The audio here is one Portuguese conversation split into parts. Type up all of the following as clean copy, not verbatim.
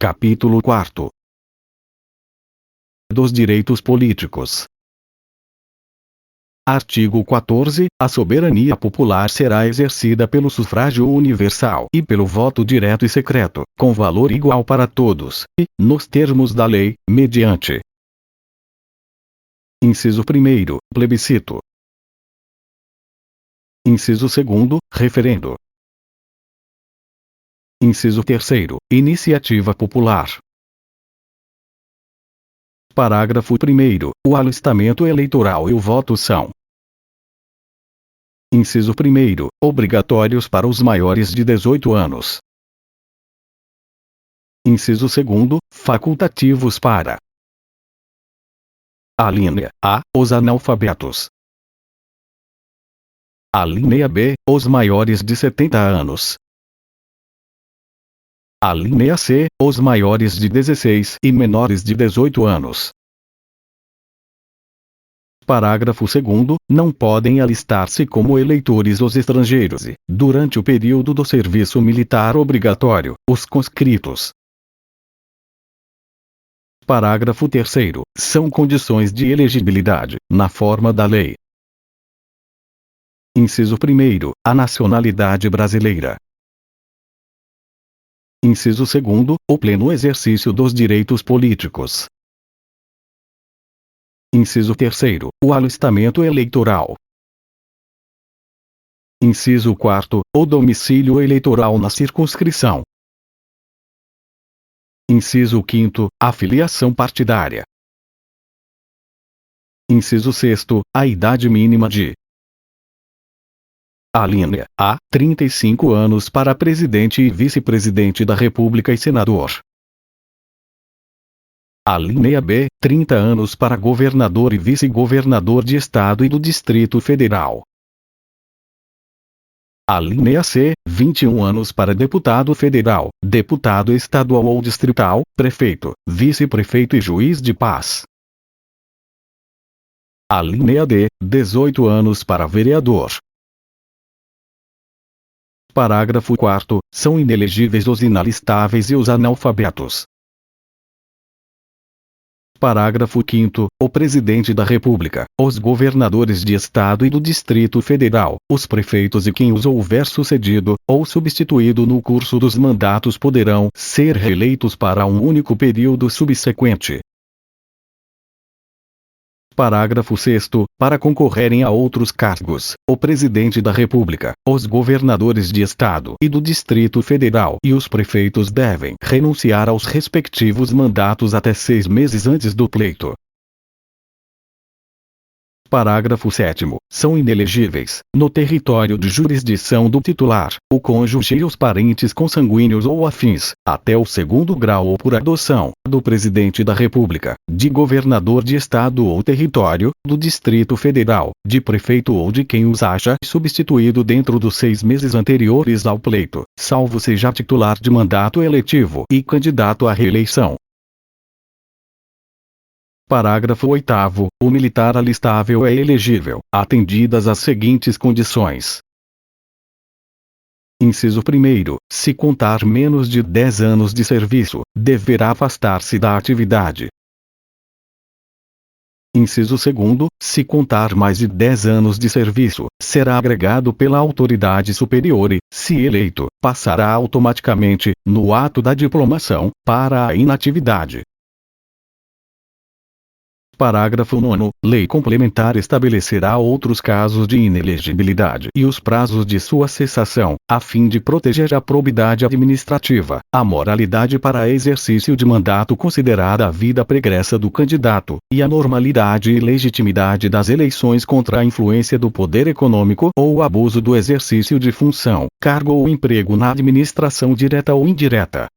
Capítulo 4 dos direitos políticos. Artigo 14. A soberania popular será exercida pelo sufrágio universal e pelo voto direto e secreto, com valor igual para todos, e, nos termos da lei, mediante. Inciso 1. Plebiscito. Inciso 2. Referendo. Inciso 3. Iniciativa popular. Parágrafo 1º. O alistamento eleitoral e o voto são: inciso 1º. Obrigatórios para os maiores de 18 anos. Inciso 2º. Facultativos para: alínea A. Os analfabetos. Alínea B. Os maiores de 70 anos. Alínea C. Os maiores de 16 e menores de 18 anos. Parágrafo 2º. Não podem alistar-se como eleitores os estrangeiros e, durante o período do serviço militar obrigatório, os conscritos. Parágrafo 3º. São condições de elegibilidade, na forma da lei. Inciso 1º. A nacionalidade brasileira. Inciso 2º. O pleno exercício dos direitos políticos. Inciso 3º. O alistamento eleitoral. Inciso 4º. O domicílio eleitoral na circunscrição. Inciso 5º. A filiação partidária. Inciso 6º. A idade mínima de: alínea A. 35 anos para presidente e vice-presidente da República e senador. Alínea B. 30 anos para governador e vice-governador de Estado e do Distrito Federal. Alínea C. 21 anos para deputado federal, deputado estadual ou distrital, prefeito, vice-prefeito e juiz de paz. Alínea D. 18 anos para vereador. Parágrafo 4º. São inelegíveis os inalistáveis e os analfabetos. Parágrafo 5º. O Presidente da República, os governadores de Estado e do Distrito Federal, os prefeitos e quem os houver sucedido, ou substituído no curso dos mandatos poderão ser reeleitos para um único período subsequente. Parágrafo 6º. Para concorrerem a outros cargos, o Presidente da República, os governadores de Estado e do Distrito Federal e os prefeitos devem renunciar aos respectivos mandatos até 6 meses antes do pleito. Parágrafo 7º. São inelegíveis, no território de jurisdição do titular, o cônjuge e os parentes consanguíneos ou afins, até o 2º grau ou por adoção, do Presidente da República, de governador de Estado ou território, do Distrito Federal, de prefeito ou de quem os haja substituído dentro dos 6 meses anteriores ao pleito, salvo seja titular de mandato eletivo e candidato à reeleição. Parágrafo 8º. O militar alistável é elegível, atendidas as seguintes condições. Inciso 1º. Se contar menos de 10 anos de serviço, deverá afastar-se da atividade. Inciso 2º. Se contar mais de 10 anos de serviço, será agregado pela autoridade superior e, se eleito, passará automaticamente, no ato da diplomação, para a inatividade. Parágrafo 9º. Lei complementar estabelecerá outros casos de inelegibilidade e os prazos de sua cessação, a fim de proteger a probidade administrativa, a moralidade para exercício de mandato considerada a vida pregressa do candidato, e a normalidade e legitimidade das eleições contra a influência do poder econômico ou o abuso do exercício de função, cargo ou emprego na administração direta ou indireta.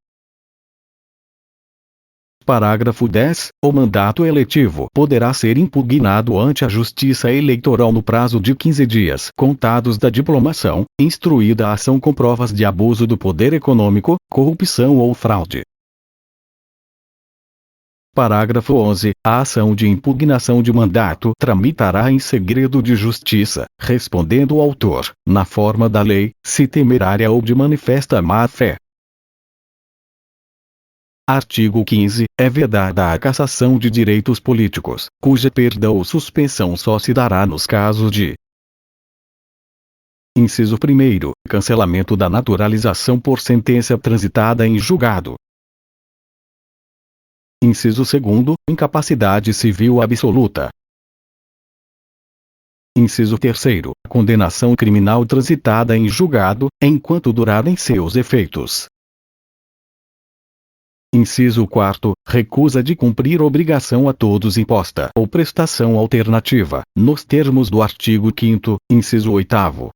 Parágrafo 10. O mandato eletivo poderá ser impugnado ante a Justiça Eleitoral no prazo de 15 dias contados da diplomação, instruída a ação com provas de abuso do poder econômico, corrupção ou fraude. Parágrafo 11. A ação de impugnação de mandato tramitará em segredo de justiça, respondendo o autor, na forma da lei, se temerária ou de manifesta má-fé. Artigo 15. É vedada a cassação de direitos políticos, cuja perda ou suspensão só se dará nos casos de: Inciso 1. Cancelamento da naturalização por sentença transitada em julgado. Inciso 2. Incapacidade civil absoluta. Inciso 3. Condenação criminal transitada em julgado, enquanto durarem seus efeitos. Inciso 4. Recusa de cumprir obrigação a todos imposta ou prestação alternativa, nos termos do artigo 5º, inciso 8º.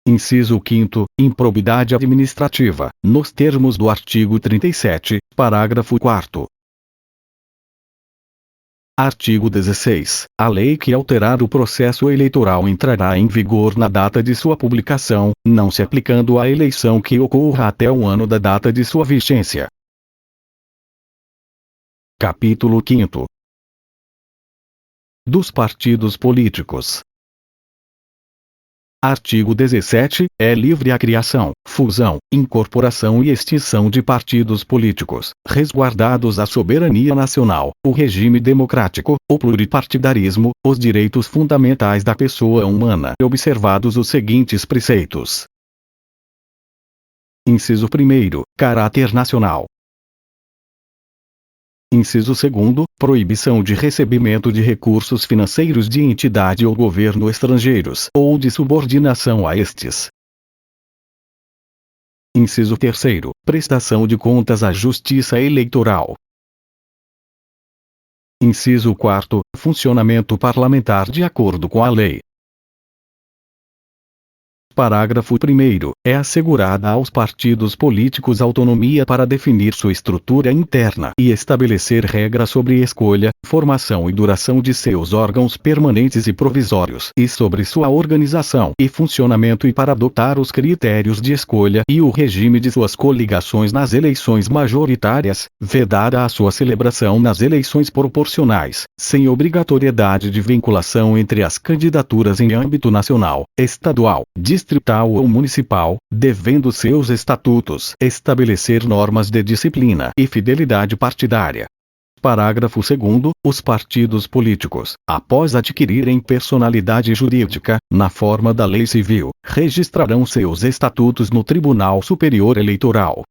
Inciso 5º. Improbidade administrativa, nos termos do artigo 37, parágrafo 4º. Artigo 16. A lei que alterar o processo eleitoral entrará em vigor na data de sua publicação, não se aplicando à eleição que ocorra até um ano da data de sua vigência. Capítulo 5º. Dos partidos políticos. Artigo 17. É livre a criação, fusão, incorporação e extinção de partidos políticos, resguardados a soberania nacional, o regime democrático, o pluripartidarismo, os direitos fundamentais da pessoa humana e observados os seguintes preceitos. Inciso 1. Caráter nacional. Inciso 2. Proibição de recebimento de recursos financeiros de entidade ou governo estrangeiros ou de subordinação a estes. Inciso 3. Prestação de contas à Justiça Eleitoral. Inciso 4. Funcionamento parlamentar de acordo com a lei. Parágrafo 1º. É assegurada aos partidos políticos autonomia para definir sua estrutura interna e estabelecer regras sobre escolha, formação e duração de seus órgãos permanentes e provisórios e sobre sua organização e funcionamento e para adotar os critérios de escolha e o regime de suas coligações nas eleições majoritárias, vedada a sua celebração nas eleições proporcionais, sem obrigatoriedade de vinculação entre as candidaturas em âmbito nacional, estadual, distrital ou municipal, devendo seus estatutos estabelecer normas de disciplina e fidelidade partidária. Parágrafo 2º. Os partidos políticos, após adquirirem personalidade jurídica, na forma da lei civil, registrarão seus estatutos no Tribunal Superior Eleitoral.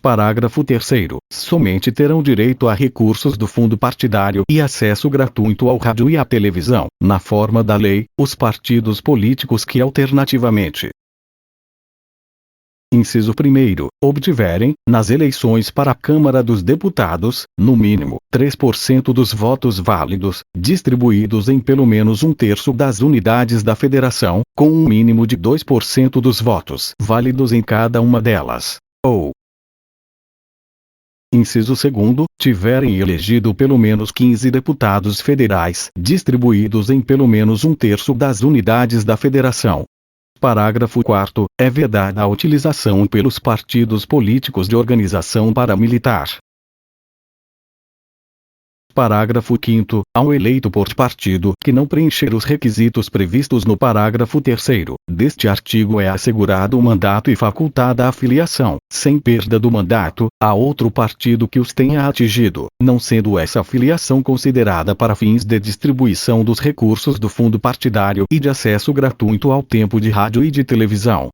Parágrafo 3º. Somente terão direito a recursos do fundo partidário e acesso gratuito ao rádio e à televisão, na forma da lei, os partidos políticos que alternativamente: Inciso 1. Obtiverem, nas eleições para a Câmara dos Deputados, no mínimo, 3% dos votos válidos, distribuídos em pelo menos 1/3 das unidades da Federação, com um mínimo de 2% dos votos válidos em cada uma delas. Ou Inciso 2. Tiverem elegido pelo menos 15 deputados federais, distribuídos em pelo menos 1/3 das unidades da Federação. Parágrafo 4º. É vedada a utilização pelos partidos políticos de organização paramilitar. Parágrafo 5º. Ao eleito por partido que não preencher os requisitos previstos no parágrafo 3º deste artigo é assegurado o mandato e facultada a filiação, sem perda do mandato, a outro partido que os tenha atingido, não sendo essa filiação considerada para fins de distribuição dos recursos do fundo partidário e de acesso gratuito ao tempo de rádio e de televisão.